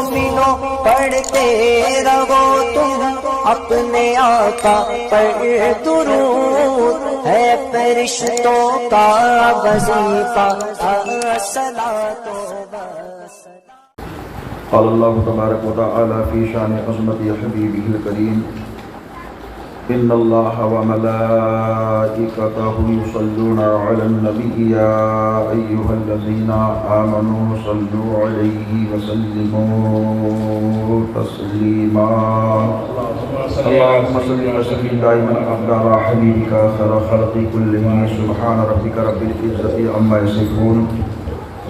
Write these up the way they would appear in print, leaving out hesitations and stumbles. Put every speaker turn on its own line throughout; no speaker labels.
مومنوں پڑھتے رہو تم اپنے آقا پر درود، ہے فرشتوں کا وظیفہ الصلاۃ والسلام۔
قال اللہ تبارک و تعالی فی شان عظمت حبیبہ الکریم ان اللہ وملائکتہ یصلون علی النبی یا ایہا الذین آمنوا صلوا علیہ وسلموا تسلیما۔ اللہم صل وسلم دائما ابدا علی حبیبک خیر خلق کلہم سبحان ربک رب العزۃ عما یصفون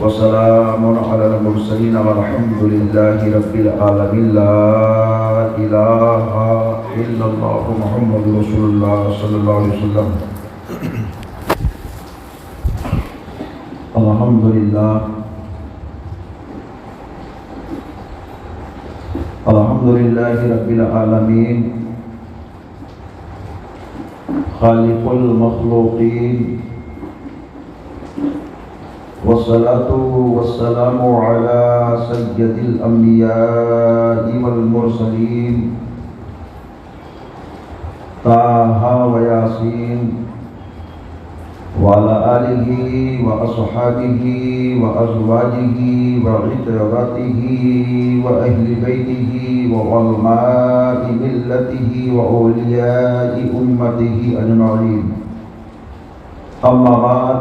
وسلام علی المرسلین والحمد للہ رب العالمین۔ لا الہ الا اللہ محمد رسول اللہ صلی اللہ علیہ وسلم۔ الحمدللہ الحمدللہ رب العالمین خالق المخلوقین، والصلاة والسلام على سيد الأنبياء والمرسلين طه وياسين وعلى آله وأصحابه وأزواجه وعترته وأهل بيته وعلماء ملته وأولياء أمته أجمعين، أما بعد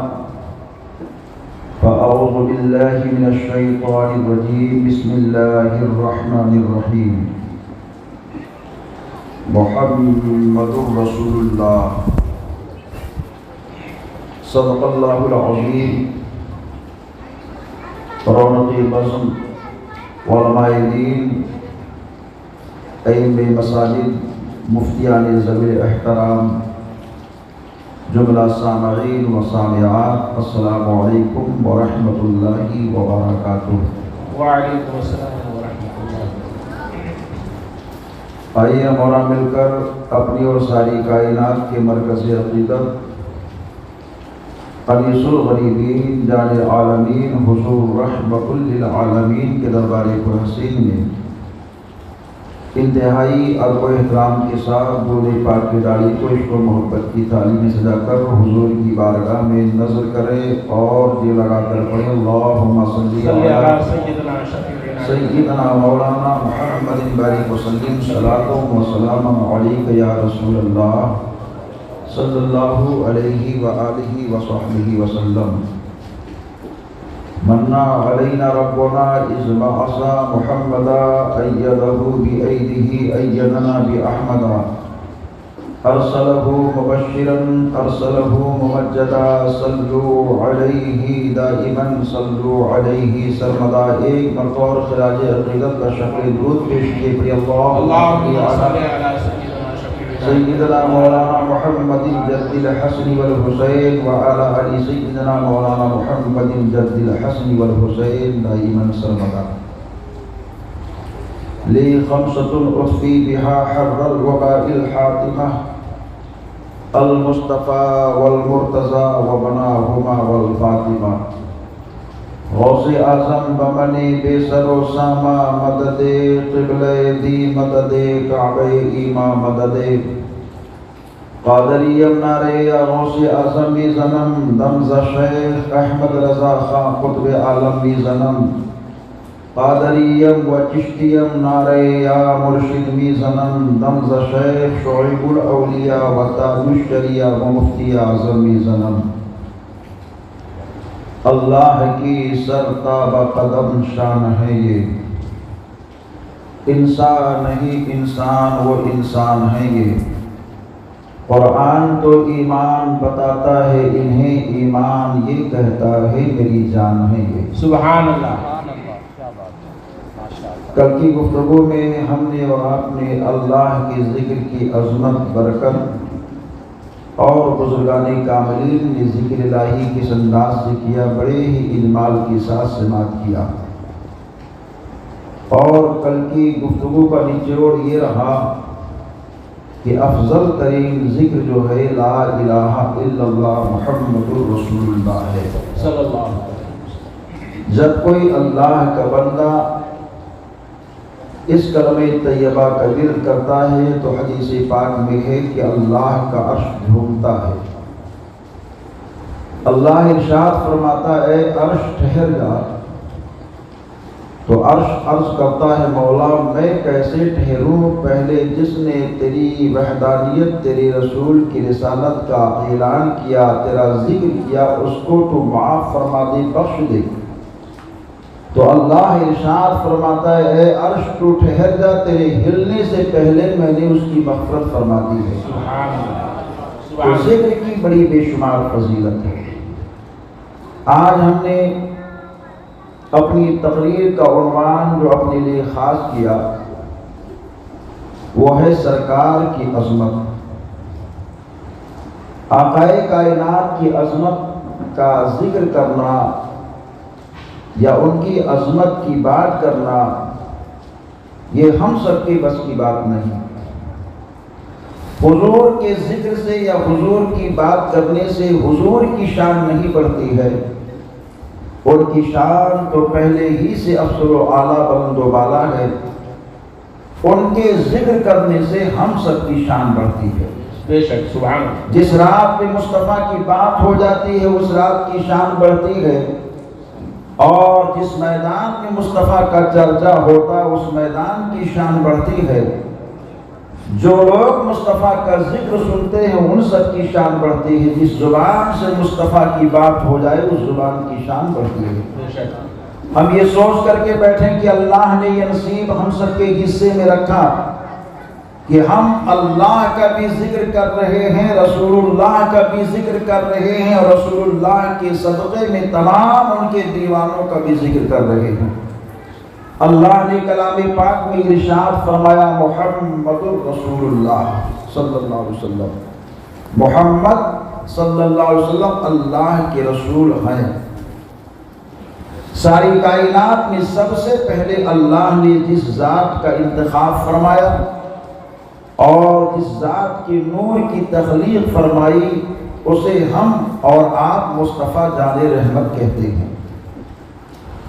فأعوذ بالله من الشيطان الرجيم بسم الله الرحمن الرحيم۔ محمد رسول اللہ صدق اللہ العظیم۔ رونق بزم علماء دین، ائمہ مساجد، مفتیان ذوی احترام، جملہ سامعین و سامعات، السلام علیکم ورحمۃ اللہ وبرکاتہ۔
وعلیکم السلام ورحمۃ اللہ۔
آئیے ہمارا مل کر اپنی اور ساری کائنات کے مرکز عقیدت انیس الغریبین جان عالمین حضور رحمۃ للعالمین کے دربار پرحسین میں انتہائی ادب و احترام کے ساتھ دودھ پاک کی ڈالی کو عشق و محبت کی تعلیم سجا کر حضور کی بارگاہ میں نظر کریں اور جی لگا کر پڑھیں اللہم صلی علی سیدنا مولانا محمد بارک وسلم صلاۃ و سلام علیک یا رسول اللہ صلی اللہ علیہ وآلہ وصحبہ وسلم۔ منا علینا ربنا اذ بعث محمدا ایدہ بایدہ ایدنا باحمدا، ارسلہ مبشرا ارسلہ ممجدا، صلوا علیہ دائما صلوا علیہ سرمدا۔ ایک مرتبہ اور خراج عقیدت کا شکل درود پیش کیے پڑھی اللہم صل علی سیدنا مولانا محمد جد الحسن والحسین وعلى آل سیدنا مولانا محمد جد الحسن والحسین دائما سرمدا۔ لی خمسة اطفی بها حر الوباء الحاطمہ، المصطفى والمرتضى وبناهما والفاطمہ۔ غوث اعظم بمنی بے سر و ساما، مدد قبلہ دی مدد کعبہ ایما مدد، قادریم نارے یا غوث اعظم بھی زنم، دمز شیخ احمد رضا خان قطب عالم بھی زنم، قادریم و چشتیم نارے یا مرشد بھی زنم، دمز شیخ شعیب الاولیاء و تاج الشریعہ و مفتی اعظم بھی زنم۔ اللہ کی سرتاب قدم شان ہے یہ، انسان نہیں انسان وہ انسان ہے یہ، قرآن تو ایمان بتاتا ہے انہیں، ایمان یہ کہتا ہے میری جان ہے یہ۔
سبحان اللہ۔
کل کی گفتگو میں ہم نے اور آپ نے اللہ کے ذکر کی عظمت، برکت اور بزرگان کاملین نے ذکر الہی کس انداز سے کیا، بڑے ہی اجمال کے ساتھ سماعت کیا۔ اور کل کی گفتگو کا نچوڑ یہ رہا کہ افضل ترین ذکر جو ہے لا الہ الا اللہ محمد رسول اللہ ہے صلی اللہ علیہ وسلم۔ جب کوئی اللہ کا بندہ اس کلمہ طیبہ کا ورد کرتا ہے تو حدیث پاک میں ہے کہ اللہ کا عرش جھومتا ہے۔ اللہ ارشاد فرماتا ہے عرش ٹھہر جا، تو عرش عرض کرتا ہے مولا میں کیسے ٹھہروں، پہلے جس نے تیری وحدانیت، تیری رسول کی رسالت کا اعلان کیا، تیرا ذکر کیا، اس کو تو معاف فرما دے، بخش دے۔ تو اللہ ارشاد فرماتا ہے اے عرش تو ٹھہر جا، تیرے ہلنے سے پہلے میں نے اس کی مغفرت فرما دی ہے۔ تو ذکر کی بڑی بے شمار فضیلت ہے۔ آج ہم نے اپنی تقریر کا عنوان جو اپنے لیے خاص کیا وہ ہے سرکار کی عظمت۔ آقائے کائنات کی عظمت کا ذکر کرنا یا ان کی عظمت کی بات کرنا یہ ہم سب کے بس کی بات نہیں۔ حضور کے ذکر سے یا حضور کی بات کرنے سے حضور کی شان نہیں بڑھتی ہے، ان کی شان تو پہلے ہی سے افضل و اعلیٰ بلند و بالا ہے۔ ان کے ذکر کرنے سے ہم سب کی شان بڑھتی ہے۔
بے شک سبحان اللہ۔
جس رات پہ مصطفیٰ کی بات ہو جاتی ہے اس رات کی شان بڑھتی ہے، اور جس میدان میں مصطفیٰ کا چرچا ہوتا ہے اس میدان کی شان بڑھتی ہے۔ جو لوگ مصطفیٰ کا ذکر سنتے ہیں ان سب کی شان بڑھتی ہے۔ جس زبان سے مصطفیٰ کی بات ہو جائے اس زبان کی شان بڑھتی ہے۔ ہم یہ سوچ کر کے بیٹھیں کہ اللہ نے یہ نصیب ہم سب کے حصے میں رکھا کہ ہم اللہ کا بھی ذکر کر رہے ہیں، رسول اللہ کا بھی ذکر کر رہے ہیں، اور رسول اللہ کے صدقے میں تمام ان کے دیوانوں کا بھی ذکر کر رہے ہیں۔ اللہ نے کلام پاک میں ارشاد فرمایا محمد رسول اللہ صلی اللہ علیہ وسلم، محمد صلی اللہ علیہ وسلم اللہ کے رسول ہیں۔ ساری کائنات میں سب سے پہلے اللہ نے جس ذات کا انتخاب فرمایا اور جس ذات کے نور کی تخلیق فرمائی اسے ہم اور آپ مصطفیٰ جان رحمت کہتے ہیں۔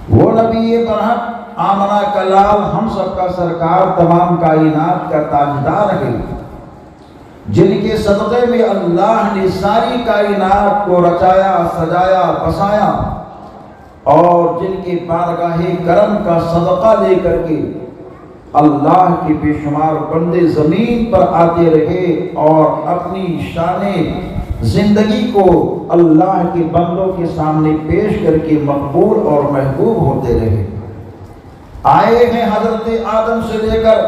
وہ نبی برحق آمنہ کا لال، ہم سب کا سرکار، تمام کائنات کا تاجدار ہے، جن کے صدقے میں اللہ نے ساری کائنات کو رچایا، سجایا، بسایا، اور جن کے بارگاہ کرم کا صدقہ لے کر کے اللہ کے بے شمار بندے زمین پر آتے رہے اور اپنی شان زندگی کو اللہ کے بندوں کے سامنے پیش کر کے مقبول اور محبوب ہوتے رہے۔ آئے ہیں حضرت آدم سے لے کر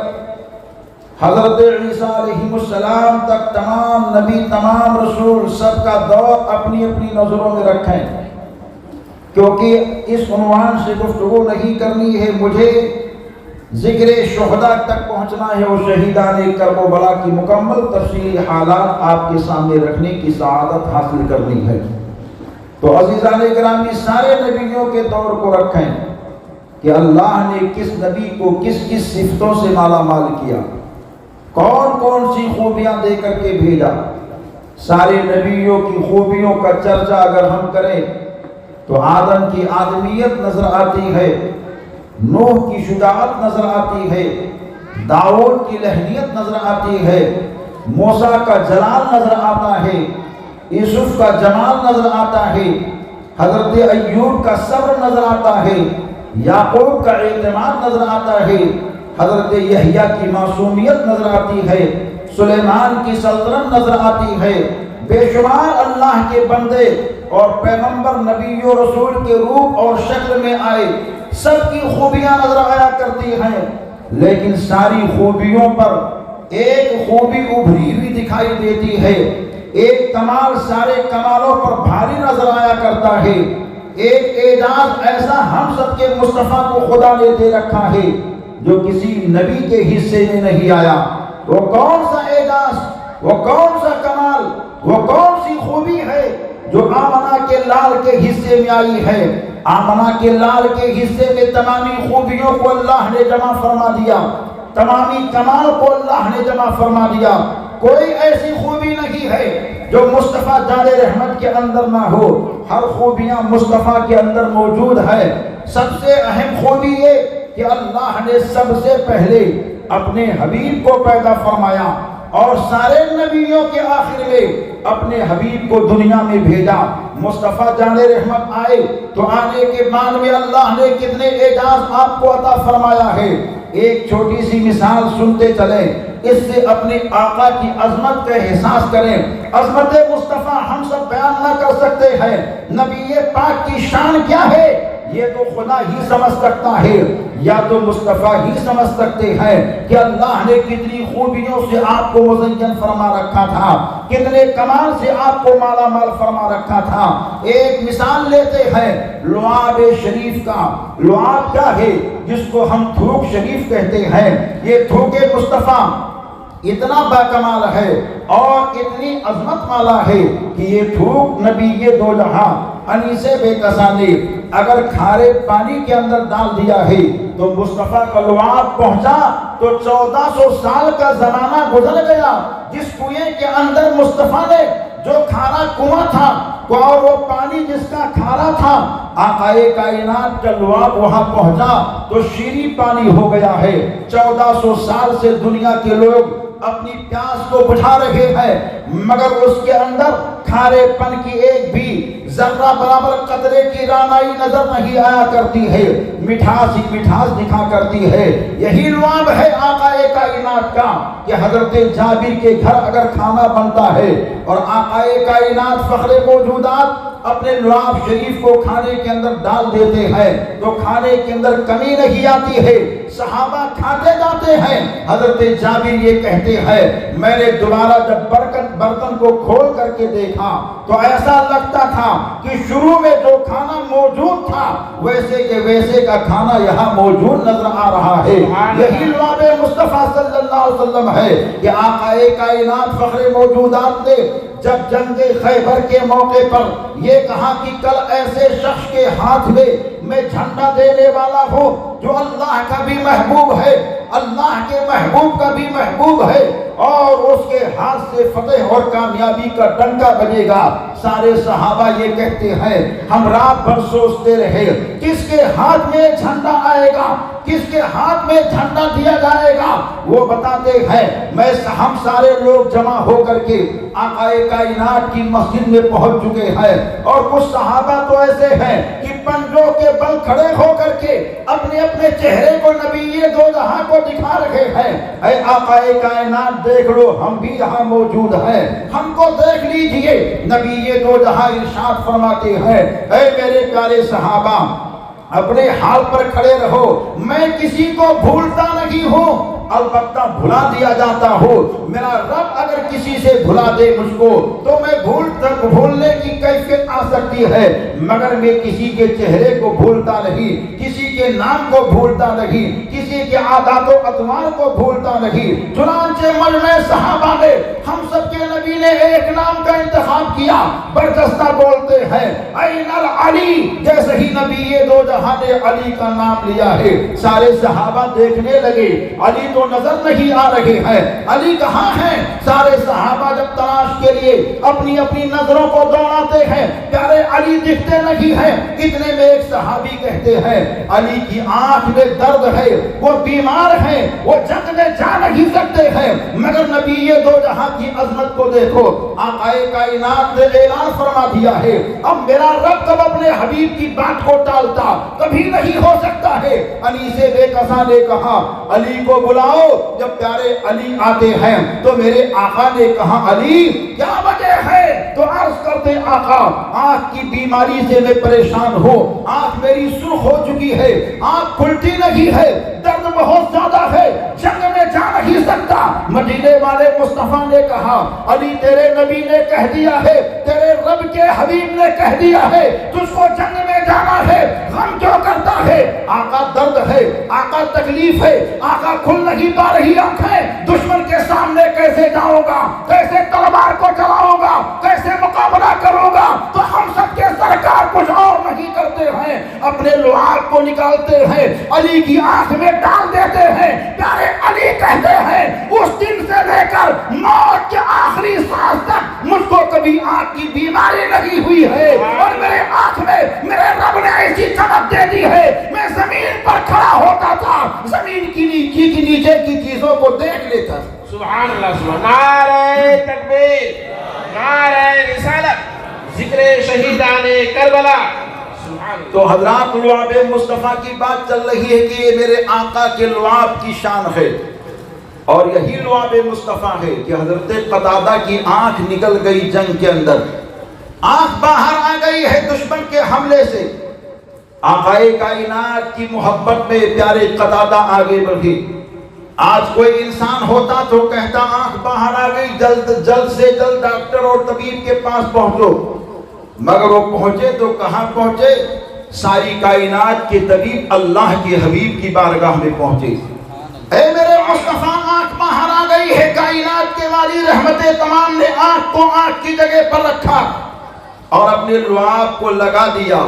حضرت عیسیٰ علیہ السلام تک، تمام نبی، تمام رسول، سب کا دور اپنی اپنی نظروں میں رکھیں، کیونکہ اس عنوان سے گفتگو نہیں کرنی ہے، مجھے ذکر شہداء تک پہنچنا ہے اور شہیدان کرب و بلا کی مکمل تفصیلی حالات آپ کے سامنے رکھنے کی سعادت حاصل کرنی ہے۔ تو عزیزان گرامی، سارے نبیوں کے دور کو رکھیں کہ اللہ نے کس نبی کو کس کس صفتوں سے مالا مال کیا، کون کون سی خوبیاں دے کر کے بھیجا۔ سارے نبیوں کی خوبیوں کا چرچا اگر ہم کریں تو آدم کی آدمیت نظر آتی ہے، نوح کی شجاعت نظر آتی ہے، داؤد کی لہنیت نظر آتی ہے، موسیٰ کا جلال نظر آتا ہے، یوسف کا جمال نظر آتا ہے، حضرت ایوب کا صبر نظر آتا ہے، یعقوب کا اعتماد نظر آتا ہے، حضرت یحییٰ کی معصومیت نظر آتی ہے، سلیمان کی سلطنت نظر آتی ہے۔ بے شمار اللہ کے بندے اور پیغمبر نبی و رسول کے روپ اور شکل میں آئے، سب کی خوبیاں نظر آیا کرتی ہیں، لیکن ساری خوبیوں پر ایک خوبی ابھری ہوئی دکھائی دیتی ہے، ایک کمال سارے کمالوں پر بھاری نظر آیا کرتا ہے، ایک اعجاز ایسا ہم سب کے مصطفیٰ کو خدا نے دے رکھا ہے جو کسی نبی کے حصے میں نہیں آیا۔ وہ کون سا اعجاز، وہ کون سا کمال، وہ کون سی خوبی ہے جو آمنہ کے لال کے حصے میں آئی ہے؟ آمنہ کے لال کے حصے میں تمامی خوبیوں کو اللہ نے جمع فرما دیا، تمامی کمال کو اللہ نے جمع فرما دیا۔ کوئی ایسی خوبی نہیں ہے جو مصطفیٰ جان رحمت کے اندر نہ ہو، ہر خوبیاں مصطفیٰ کے اندر موجود ہے۔ سب سے اہم خوبی یہ کہ اللہ نے سب سے پہلے اپنے حبیب کو پیدا فرمایا اور سارے نبیوں کے آخر میں اپنے حبیب کو دنیا میں بھیجا۔ مصطفیٰ جان رحمت آئے تو آنے کے بعد میں اللہ نے کتنے اعجاز آپ کو عطا فرمایا ہے۔ ایک چھوٹی سی مثال سنتے چلیں، اس سے اپنے آقا کی عظمت کا احساس کریں۔ عظمت مصطفیٰ ہم سب بیان نہ کر سکتے ہیں، نبی پاک کی شان کیا ہے یہ تو خدا ہی سمجھ سکتا ہے، یا تو مصطفیٰ ہی سمجھ سکتے ہیں کہ اللہ نے کتنی خوبیوں سے آپ کو مزین فرما رکھا تھا، کتنے کمال سے آپ کو مالا مال فرما رکھا تھا۔ ایک مثال لیتے ہیں لعاب شریف کا۔ لعاب کیا ہے؟ جس کو ہم تھوک شریف کہتے ہیں۔ یہ تھوک مصطفیٰ اتنا باکمال ہے اور اتنی عظمت والا ہے کہ یہ تھوک نبی دو جہاں انیس بے کسا نے اگر کھارے پانی کے اندر ڈال دیا ہے تو مصطفیٰ کا لعاب پہنچا تو 1400 سال کا زمانہ گزر گیا۔ جس کنویں کے اندر مصطفیٰ نے جو کھارا کنواں تھا اور وہ پانی جس کا کھارا تھا، آقائے کائنات کا لعاب وہاں پہنچا تو شیریں پانی ہو گیا ہے۔ 1400 سال سے دنیا کے لوگ اپنی پیاس کو بجھا رہے ہیں، مگر اس کے اندر کھارے پن کی ایک بھی ذرہ برابر قطرے کی رانائی نظر نہیں آیا کرتی ہے، مٹھاس ہی مٹھاس دکھا کرتی ہے۔ یہی لعاب ہے آقا کائنات کا کہ حضرت جابر کے گھر اگر کھانا بنتا ہے اور آقا کائنات فخر موجودات اپنے لعاب شریف کو کھانے کے اندر ڈال دیتے ہیں تو کھانے کے اندر کمی نہیں آتی ہے، صحابہ کھاتے جاتے ہیں۔ حضرت جابر یہ کہتے ہیں میں نے دوبارہ جب برتن کو کھول کر کے دیکھا تو ایسا لگتا تھا کہ شروع میں جو کھانا موجود تھا ویسے کے ویسے کا کھانا یہاں موجود نظر آ رہا ہے۔ یہی لعاب مصطفیٰ صلی اللہ علیہ وسلم ہے کہ آقا کائنات فخر موجودات نے جب جنگ خیبر کے موقع پر یہ کہا کہ کل ایسے شخص کے ہاتھ میں جھنڈا دینے والا ہوں جو اللہ کا بھی محبوب ہے، اللہ کے محبوب کا بھی محبوب ہے، اور اس کے ہاتھ سے فتح اور کامیابی کا ڈنکا بجے گا۔ سارے صحابہ یہ کہتے ہیں ہم رات بھر سوچتے رہے کس کے ہاتھ میں جھنڈا آئے گا، کس کے ہاتھ میں جھنڈا دیا جائے گا۔ وہ بتاتے ہیں ہم سارے لوگ جمع ہو کر کے آقا کائنات کی مسجد میں پہنچ چکے ہیں، اور کچھ صحابہ تو ایسے ہیں کہ پنجوں کے بل کھڑے ہو کر کے اپنے اپنے چہرے کو نبی دو جہاں کو دکھا رہے ہیں، اے آقا کائنات دیکھ لو ہم بھی یہاں موجود ہیں، ہم کو دیکھ لیجئے۔ نبی دو جہاں ارشاد فرماتے ہیں اے میرے پیارے صحابہ اپنے حال پر کھڑے رہو، میں کسی کو بھولتا نہیں ہوں، البتہ بھلا دیا جاتا ہوں۔ میرا رب اگر کسی سے بھلا دے مجھ کو تو میں بھولنے کی کیفیت آ سکتی ہے، مگر میں کسی کے چہرے کو بھولتا نہیں، کسی کے نام کو بھولتا نہیں، کسی کے عادات و اطوار کو بھولتا نہیں۔ چنانچہ مجمع صحابہ نے ہم سب کے نبی نے ایک نام کا انتخاب کیا، برجستہ بولتے ہیں این العلی، جیسے ہی نبی دو جہاں نے علی کا نام لیا ہے سارے صحابہ دیکھنے لگے، علی تو نظر نہیں آ رہے ہیں، علی کہاں ہیں؟ سارے صحابہ جب تلاش کے لیے اپنی اپنی نظروں کو دوڑاتے ہیں، پیارے علی دکھتے نہیں ہیں۔ اتنے میں ایک صحابی کہتے ہیں علی کی آنکھ میں درد ہے، وہ بیمار ہیں، وہ جنگ میں جا نہیں سکتے ہیں، مگر نبی دو جہاں کی عظمت کو دیکھو۔ آقا کائنات نے اعلان فرما دیا ہے اب میرا رب کب اپنے حبیب کی بات کو ٹالتا؟ کبھی نہیں ہو سکتا ہے۔ علی سے بے کسا نے کہا علی کو بلاؤ۔ جب پیارے علی آتے ہیں تو میرے آقا نے کہا علی کیا وجہ ہے؟ تو عرض کرتے آقا آنکھ کی بیماری سے میں پریشان ہوں، آنکھ میری سرخ ہو چکی ہے، آنکھ کھلتی نہیں ہے، درد بہت زیادہ ہے، جنگ میں جا نہیں سکتا۔ مدینے والے مصطفیٰ نے کہا علی تیرے نبی نے کہہ دیا ہے، تیرے رب کے حبیب نے کہہ دیا ہے تجھ کو جنگ میں جانا ہے، غم کیوں کرتا ہے؟ آقا درد ہے، آقا تکلیف ہے، آقا کھل نہیں پا رہی آنکھیں، دشمن کے سامنے کیسے جاؤں گا، کیسے تلوار کو چلاؤں گا، کیسے مقابلہ کروں گا؟ تو ہم سب کے سرکار کچھ اور نہیں کرتے ہیں، اپنے لعاب کو نکالتے ہیں، علی کی آنکھ میں ڈال دیتے ہیں۔ پیارے علی کہتے ہیں اس دن سے لے کر موت کے آخری سانس تک مجھ کو کبھی آنکھ کی بیماری نہیں ہوئی ہے، اور میرے آنکھ میں میرے رب نے ایسی چمک دے دی ہے، میں زمین پر کھڑا ہوتا تھا زمین کی نیچے کی چیزوں کو دیکھ لیتا تھا.
سبحان اللہ سبحان. نعرہ تکبیر، نعرہ رسالت، ذکر شہیدان کربلا.
تو حضرات لعاب مصطفیٰ کی بات چل رہی ہے کہ یہ میرے آقا کے لعاب کی شان ہے، اور یہی لعاب مصطفیٰ ہے کہ حضرت قتادہ کی آنکھ نکل گئی جنگ کے اندر، آنکھ باہر آ گئی ہے دشمن کے حملے سے. آقائے کائنات کی محبت میں پیارے قتادہ آگے بڑھے. آج کوئی انسان ہوتا تو کہتا آنکھ باہر آ گئی، جلد سے جلد ڈاکٹر اور طبیب کے پاس پہنچو. مگر وہ پہنچے تو کہاں پہنچے؟ ساری کائنات کے طبیب اللہ کے حبیب کی بارگاہ میں پہنچے. اے میرے مصطفیٰ، آنکھ باہر آ گئی ہے. کائنات کے والی رحمت تمام نے آنکھ کو آنکھ کی جگہ پر رکھا اور اپنے لعاب کو لگا دیا.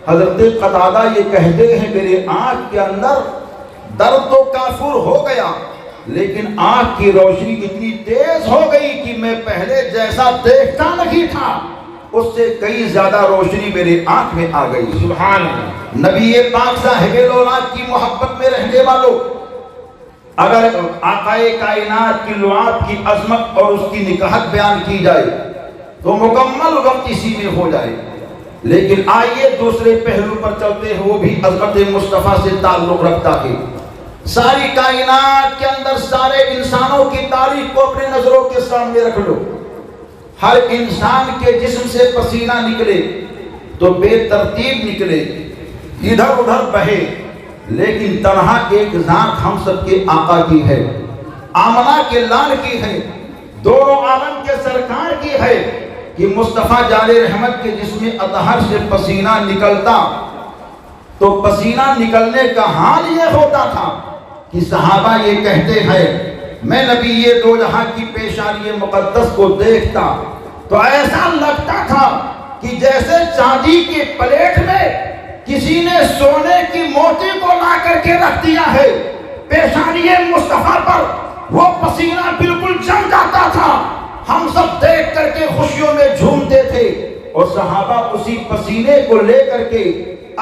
حضرت قتادہ یہ کہتے ہیں میرے آنکھ کے اندر درد تو کافور ہو گیا، لیکن آنکھ کی روشنی اتنی تیز ہو گئی کہ میں پہلے جیسا دیکھتا نہیں تھا اس سے کئی زیادہ روشنی میرے آنکھ میں آ گئی.
سبحان اللہ.
نبی پاک صاحب اولاد کی محبت میں رہنے والوں، اگر آقائے کائنات کی لعاب کی عظمت اور اس کی نکاحت بیان کی جائے تو مکمل وقت اسی میں ہو جائے. لیکن آئیے دوسرے پہلو پر چلتے ہیں، وہ بھی عظمت مصطفیٰ سے تعلق رکھتا ہے. ساری کائنات کے اندر سارے انسانوں کی تاریخ کو اپنے نظروں کے سامنے رکھ لو. ہر انسان کے جسم سے پسینہ نکلے تو بے ترتیب نکلے، ادھر ادھر بہے، لیکن تنہا ایک ذات ہم سب کے آقا کی ہے، آمنہ کے لال کی ہے، دونوں عالم کے سرکار کی ہے کہ مصطفیٰ جان رحمت کے جسم اطہر سے پسینہ نکلتا تو پسینہ نکلنے کا حال یہ ہوتا تھا کہ صحابہ یہ کہتے ہیں میں نبی یہ دو جہاں کی پیشانی مقدس کو دیکھتا تو ایسا لگتا تھا کہ جیسے چاندی کے پلیٹ میں کسی نے سونے کی موتی کو لا کر کے رکھ دیا ہے. پیشانی مصطفیٰ پر وہ پسینہ بالکل جم جاتا تھا. ہم سب دیکھ کر کے خوشیوں میں جھومتے تھے اور صحابہ اسی پسینے کو لے کر کے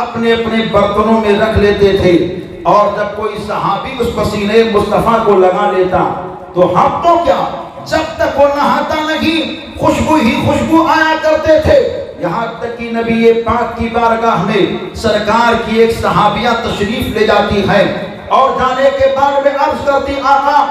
اپنے اپنے برتنوں میں رکھ لیتے تھے. اور جب کوئی صحابی اس پسینے مصطفیٰ کو لگا لیتا تو ہم تو کیا، جب تک وہ نہاتا نہیں خوشبو ہی خوشبو آیا کرتے تھے. یہاں تک کہ نبی پاک کی بارگاہ میں سرکار کی ایک صحابیہ تشریف لے جاتی ہے اور جانے کے بعد میں عرض کرتی آقا،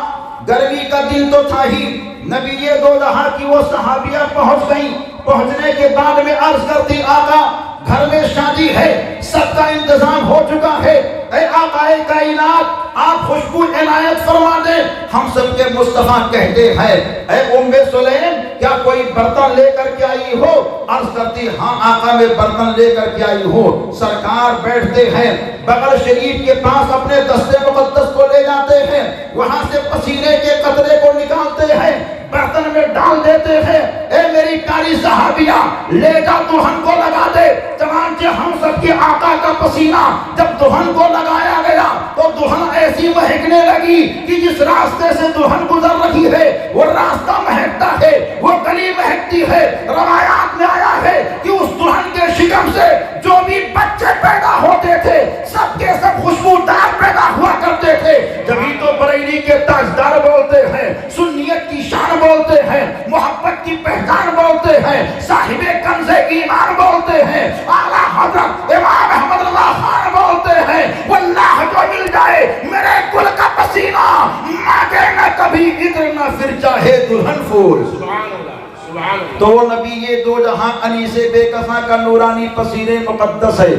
گرمی کا دن تو تھا ہی، نبی یہ دو جہاں کی وہ صحابیہ پہنچ گئی. پہنچنے کے بعد میں عرض کرتی آقا گھر میں شادی ہے، سب کا انتظام ہو چکا ہے، اے آقا کائنات آپ خوشبو عنایت فرما دیں. ہم سب کے مصطفیٰ کہتے ہیں اے ام سلیم کیا کوئی برتن لے کر کے آئی ہو؟ عرض کرتی ہاں آقا میں برتن لے کر کے آئی ہوں. سرکار بیٹھتے ہیں، بغل شریف کے پاس اپنے دستے مقدس کو لے جاتے ہیں، وہاں سے پسینے کے قطرے کو نکالتے ہیں، برتن میں ڈال دیتے ہیں. اے میری پیاری صحابیہ لے جا دلہن کو لگا دے. چنانچہ ہم سب کے آقا کا پسینہ جب دلہن کو لگایا گیا تو دلہن ایسی مہکنے لگی کہ جس راستے سے دلہن گزر رہی ہے وہ راستہ مہکتا ہے، وہ گلی مہکتی ہے. روایات میں آیا ہے کہ اس دلہن کے شکم سے جو بھی بچے پیدا ہوتے تھے سب کے سب خوشبودار پیدا ہوا کرتے تھے. جبھی تو بریلی کے تاجدار بولتے ہیں، سنیت کی شان بولتے ہیں، محبت کی پہچان بولتے ہیں، صاحب کنز ایمان بولتے ہیں، اعلیٰ حضرت امام احمد اللہ خان بولتے ہیں واللہ جو مل جائے میرے گل کا پسینہ مانگے نہ کبھی ادھر نہ پھر چاہے دلہن پھول.
سبحان اللہ سبحان اللہ.
تو وہ نبی یہ دو جہاں انیس بے کفا کا نورانی پسینے مقدس ہے.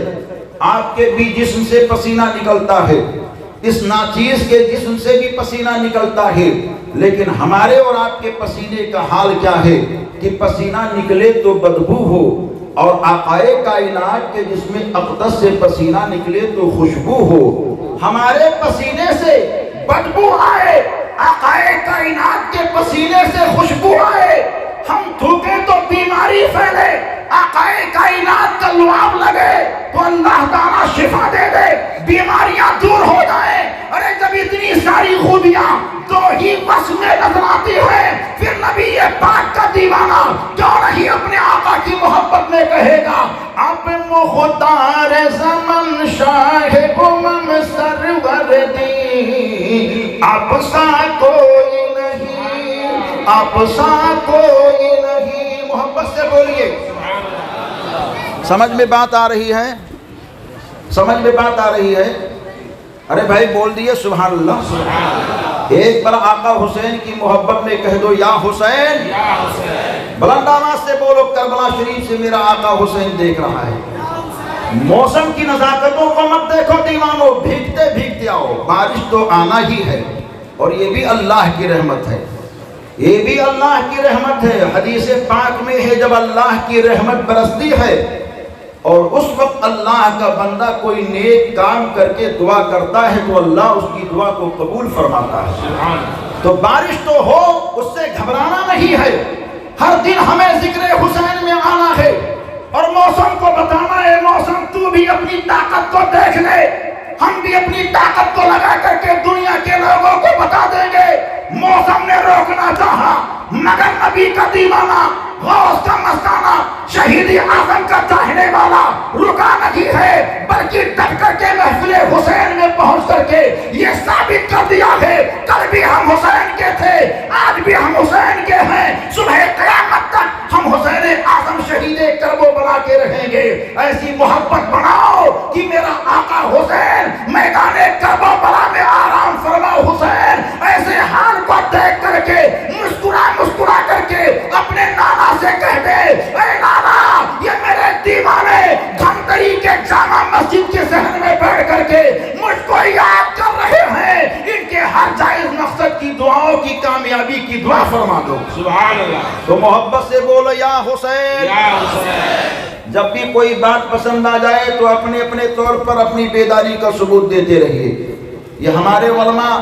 آپ کے بھی جسم سے پسینہ نکلتا ہے، اس ناچیز کے جسم سے بھی پسینہ نکلتا ہے، لیکن ہمارے اور آپ کے پسینے کا حال کیا ہے کہ پسینہ نکلے تو بدبو ہو اور آقائے کائنات کے جسم اقدس سے پسینہ نکلے تو خوشبو ہو. ہمارے پسینے سے بدبو آئے، آقائے کائنات کے پسینے سے خوشبو آئے. ہم تھوکیں تو بیماری پھیلے، آقائے کائنات کا لعاب لگے تو اللہ تعالیٰ شفا دے دے، بیماریاں دور ہو جائیں. ارے جب اتنی ساری خوبیاں دو ہی بس میں نظر آتی ہے پھر نبی پاک کا دیوانہ کیوں نہیں اپنے آقا کی محبت میں کہے گا اب مختار زمن شاہ امم سرور دی آپ سا کوئی نہیں، آپ سا کوئی نہیں. محبت سے بولیے. سمجھ میں بات آ رہی ہے؟ سمجھ میں بات آ رہی ہے؟ ارے بھائی بول دیئے سبحان اللہ. ایک بار آقا حسین کی محبت میں کہہ دو یا حسین. بلند آواز سے بولو کربلا شریف سے میرا آقا حسین دیکھ رہا ہے. موسم کی نزاکتوں کو مت دیکھو دیوانوں، بھیگتے بھیگتے آؤ. بارش تو آنا ہی ہے اور یہ بھی اللہ کی رحمت ہے، یہ بھی اللہ کی رحمت ہے. حدیث پاک میں ہے جب اللہ کی رحمت برستی ہے اور اس وقت اللہ کا بندہ کوئی نیک کام کر کے دعا کرتا ہے تو اللہ اس کی دعا کو قبول فرماتا ہے. تو بارش تو ہو، اس سے گھبرانا نہیں ہے. ہر دن ہمیں ذکر حسین میں آنا ہے اور موسم کو بتانا ہے موسم تو بھی اپنی طاقت کو دیکھ لے. ہم بھی اپنی طاقت کو لگا کر کے دنیا کے لوگوں کو بتا دیں گے موسم نے روکنا چاہا مگر نبی کا دیوانہ، غوث کا مستانہ، شہید اعظم کا چاہنے والا رکا نہیں ہے بلکہ ڈٹ کر کے محفل حسین میں پہنچ کر کے یہ ثابت کر دیا ہے کل بھی ہم حسین کے تھے، آج بھی ہم حسین کے ہیں، صبح قیامت تک ہم حسین اعظم شہید کربو بنا کے رہیں گے. ایسی محبت بناؤ کہ میرا آقا حسین میدان کربو بلا میں آرام فرما. حسین ایسے حال کو دیکھ کر کے مسکرا کر کے اپنے نانا سے کہہ دے اے نانا یہ میرے دیوانے دھمتری کے جامع مسجد کے ذہن میں بیٹھ کر کے مجھ کو یاد کر رہے ہیں، ان کے ہر جائز مقصد کی دعاؤں کی کامیابی کی دعا فرما دو.
سبحان اللہ.
تو محبت سے بولو یا حسین.
یا حسین.
جب بھی کوئی بات پسند آ جائے تو اپنے اپنے طور پر اپنی بیداری کا ثبوت دیتے رہیے. یہ ہمارے علماء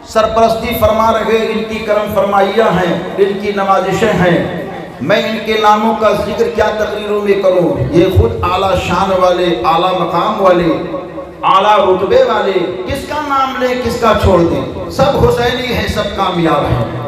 سرپرستی فرما رہے، ان کی کرم فرمائیاں ہیں، ان کی نوازشیں ہیں. میں ان کے ناموں کا ذکر کیا تقریروں میں کروں، یہ خود اعلیٰ شان والے، اعلیٰ مقام والے، اعلیٰ رتبے والے، کس کا نام لیں کس کا چھوڑ دیں، سب حسینی ہیں، سب کامیاب ہیں.